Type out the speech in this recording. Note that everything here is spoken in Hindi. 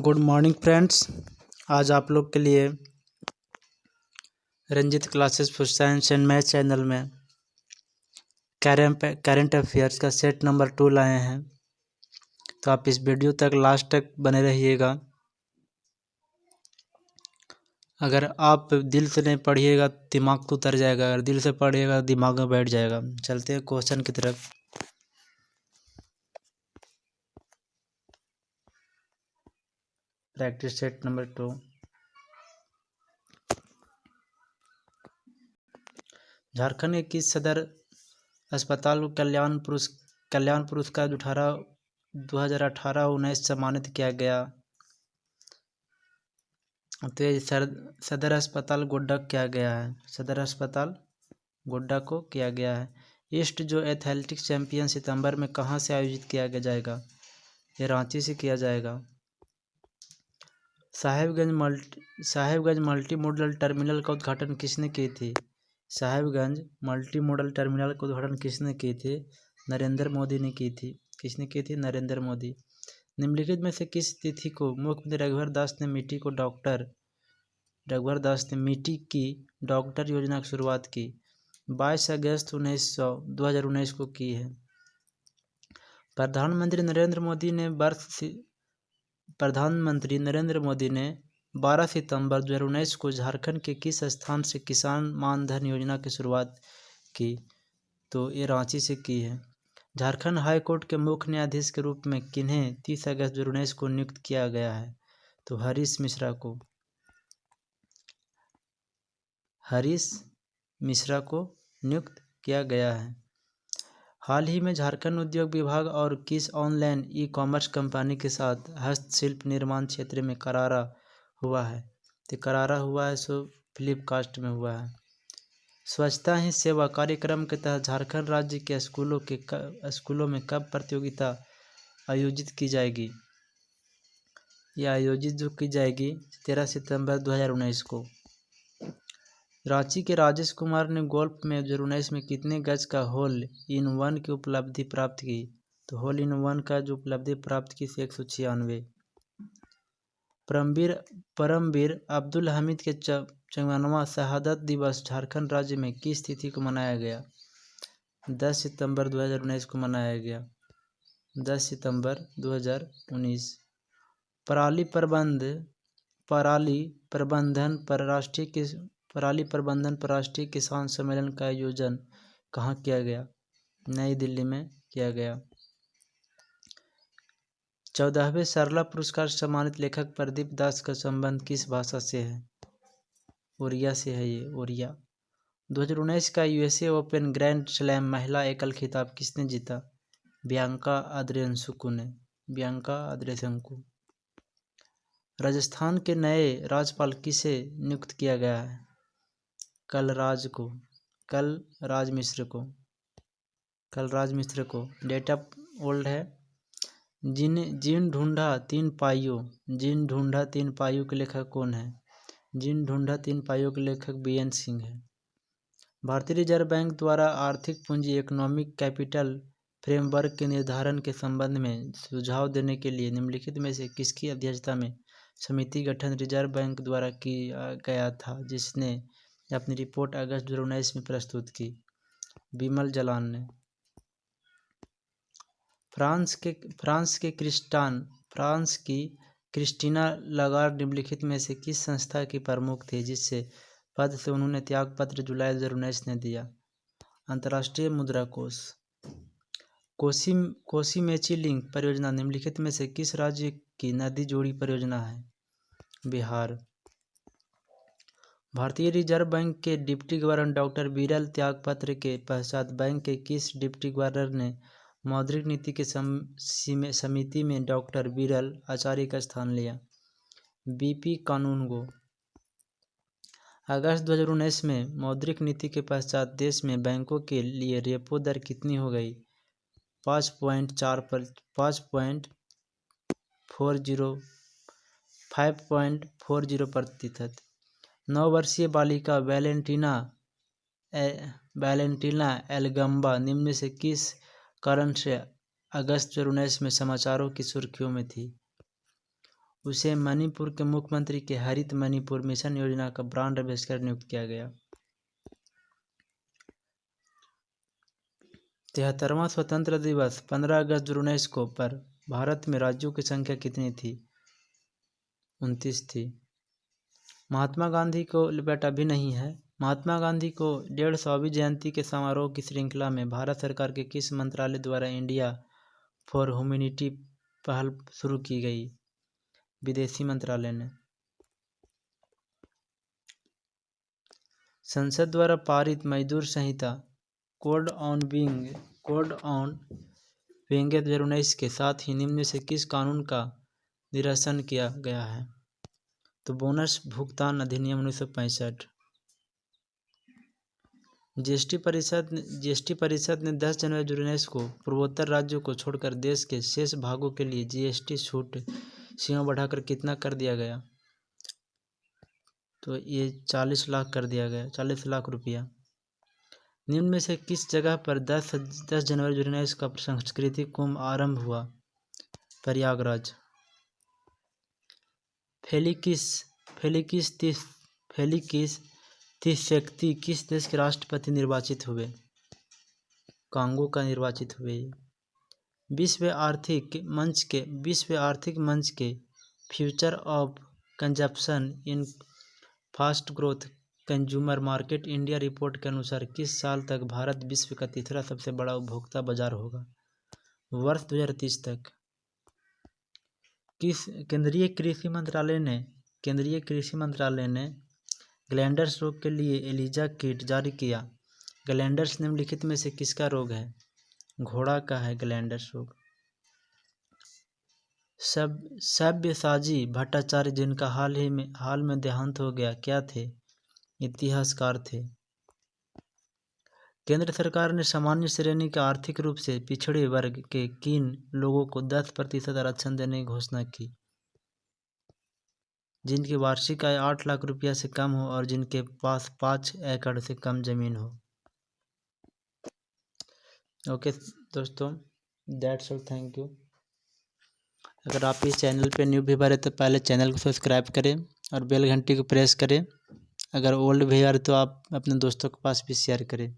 Good morning friends. आज आप लोग के लिए Ranjit classes for science and math channel में करंट अफेयर्स का सेट नंबर 2 लाए हैं। तो आप इस वीडियो तक लास्ट तक बने रहिएगा। अगर आप दिल से नहीं पढ़िएगा दिमाग तो उतर जाएगा, अगर दिल से पढ़िएगा दिमाग में बैठ जाएगा। चलते हैं क्वेश्चन की तरफ। Practice set number 2। झारखंड के किस सदर अस्पताल को कल्याण पुरस्कार 2018-19 सम्मानित किया गया? तो ये सदर अस्पताल गोड्डा किया गया है। सदर अस्पताल गोड्डा को किया गया है। ईस्ट जो एथलेटिक्स चैंपियन सितंबर में कहाँ से आयोजित किया जाएगा? ये रांची से किया जाएगा। साहेबगंज मल्टी मॉडल टर्मिनल का उद्घाटन किसने की थी? साहेबगंज मल्टी मॉडल टर्मिनल का उद्घाटन किसने की थी? नरेंद्र मोदी ने की थी। किसने की थी? नरेंद्र मोदी। निम्नलिखित में से किस तिथि को मुख्यमंत्री रघुवर दास ने मिट्टी की डॉक्टर योजना की शुरुआत की? 22 अगस्त 2019 को की है। प्रधानमंत्री नरेंद्र मोदी ने 12 सितंबर 2019 को झारखंड के किस स्थान से किसान मानधन योजना की शुरुआत की? तो ये रांची से की है। झारखंड हाई कोर्ट के मुख्य न्यायाधीश के रूप में किन्हें 30 अगस्त 2019 को नियुक्त किया गया है? तो हरीश मिश्रा को नियुक्त किया गया है। हाल ही में झारखंड उद्योग विभाग और किस ऑनलाइन ई कॉमर्स कंपनी के साथ हस्तशिल्प निर्माण क्षेत्र में करारा हुआ है? तो करारा हुआ है सो फ्लिपकार्ट में हुआ है। स्वच्छता ही सेवा कार्यक्रम के तहत झारखंड राज्य के स्कूलों में कब प्रतियोगिता आयोजित की जाएगी? यह आयोजित जो की जाएगी 13 सितंबर 2019 को। रांची के राजेश कुमार ने गोल्फ में 2019 में कितने गज का होल इन वन की उपलब्धि प्राप्त की? तो होल इन वन का जो उपलब्धि प्राप्त की 196। परमवीर अब्दुल हमीद के 54वां शहादत दिवस झारखंड राज्य में किस तिथि को मनाया गया? 10 सितंबर 2019 को मनाया गया। 10 सितंबर 2019। पराली प्रबंधन पर राष्ट्रीय किसान सम्मेलन का आयोजन कहाँ किया गया? नई दिल्ली में किया गया। 14वें सरला पुरस्कार सम्मानित लेखक प्रदीप दास का संबंध किस भाषा से है? ओरिया से है। ये ओरिया। 2019 का यूएसए ओपन ग्रैंड स्लैम महिला एकल खिताब किसने जीता? बियांका आद्रेसंकु। राजस्थान के नए राज्यपाल किसे नियुक्त किया गया है? कलराज मिश्र को। डेट ऑफ ओल्ड है। जिन ढूंढा तीन पाइयों के लेखक कौन है? जिन ढूंढा तीन पाइयों के लेखक बीएन सिंह है। भारतीय रिजर्व बैंक द्वारा आर्थिक पूंजी इकोनॉमिक कैपिटल फ्रेमवर्क के निर्धारण के संबंध में सुझाव देने के लिए निम्नलिखित में से किसकी अध्यक्षता में समिति गठन रिजर्व बैंक द्वारा किया गया था, जिसने अपनी रिपोर्ट अगस्त 2019 में प्रस्तुत की? बिमल जलान ने। फ्रांस की क्रिस्टीना लगार्ड निम्नलिखित में से किस संस्था की प्रमुख थी, जिससे पद से उन्होंने त्यागपत्र जुलाई 2019 ने दिया? अंतर्राष्ट्रीय मुद्रा कोष। कोसी मेची लिंक परियोजना निम्नलिखित में से किस राज्य की नदी जोड़ी परियोजना है? बिहार। भारतीय रिजर्व बैंक के डिप्टी गवर्नर डॉक्टर बिरल त्यागपत्र के पश्चात बैंक के किस डिप्टी गवर्नर ने मौद्रिक नीति के समिति में डॉक्टर बिरल आचार्य का स्थान लिया? बीपी कानूनगो। अगस्त 2019 में मौद्रिक नीति के पश्चात देश में बैंकों के लिए रेपो दर कितनी हो गई? 5.40%। 9 वर्षीय बालिका वैलेंटीना एलगम्बा निम्न में से किस कारण से अगस्त 2019 में समाचारों की सुर्खियों में थी? उसे मणिपुर के मुख्यमंत्री के हरित मणिपुर मिशन योजना का ब्रांड एम्बेसडर नियुक्त किया गया। 73वां स्वतंत्रता दिवस 15 अगस्त 2019 को पर भारत में राज्यों की संख्या कितनी थी? 29 थी। महात्मा गांधी को बेटा भी नहीं है। महात्मा गांधी को 150वीं जयंती के समारोह की श्रृंखला में भारत सरकार के किस मंत्रालय द्वारा इंडिया फॉर ह्यूमैनिटी पहल शुरू की गई? विदेशी मंत्रालय ने। संसद द्वारा पारित मजदूर संहिता कोड ऑन विंग 2019 के साथ ही निम्न में से किस कानून का निरसन किया गया है? तो बोनस भुगतान अधिनियम 1965। जीएसटी परिषद ने 10 जनवरी 2019 को पूर्वोत्तर राज्यों को छोड़कर देश के शेष भागों के लिए जीएसटी छूट सीमा बढ़ाकर कितना कर दिया गया? तो ये 40 लाख कर दिया गया, 40 लाख रुपया। निम्न में से किस जगह पर 10 जनवरी 2019 का सांस्कृतिक कुंभ आरंभ हुआ? प्रयागराज। फेलिक्स त्रिशक्ति किस देश के राष्ट्रपति निर्वाचित हुए? कांगो का निर्वाचित हुए। विश्व आर्थिक मंच के future of consumption in fast growth consumer market India report के अनुसार किस साल तक भारत विश्व का तीसरा सबसे बड़ा उपभोक्ता बाजार होगा? वर्ष 2030 तक। केंद्रीय कृषि मंत्रालय ने ग्लैंडर्स रोग के लिए एलिजा किट जारी किया। ग्लैंडर्स निम्नलिखित में से किसका रोग है? घोड़ा का है ग्लैंडर्स रोग। सब्यसाची भट्टाचार्य जिनका हाल में देहांत हो गया, क्या थे? इतिहासकार थे। केंद्र सरकार ने सामान्य श्रेणी के आर्थिक रूप से पिछड़े वर्ग के किन लोगों को 10% आरक्षण देने की घोषणा की? जिनकी वार्षिक आय 8 लाख रुपया से कम हो और जिनके पास 5 एकड़ से कम जमीन हो। ओके दोस्तों, दैट्स ऑल, थैंक यू। अगर आप इस चैनल पे न्यू व्यूअर है तो पहले चैनल को सब्सक्राइब करें और बेल घंटी को प्रेस करें। अगर ओल्ड व्यूअर है तो आप अपने दोस्तों के पास भी शेयर करें।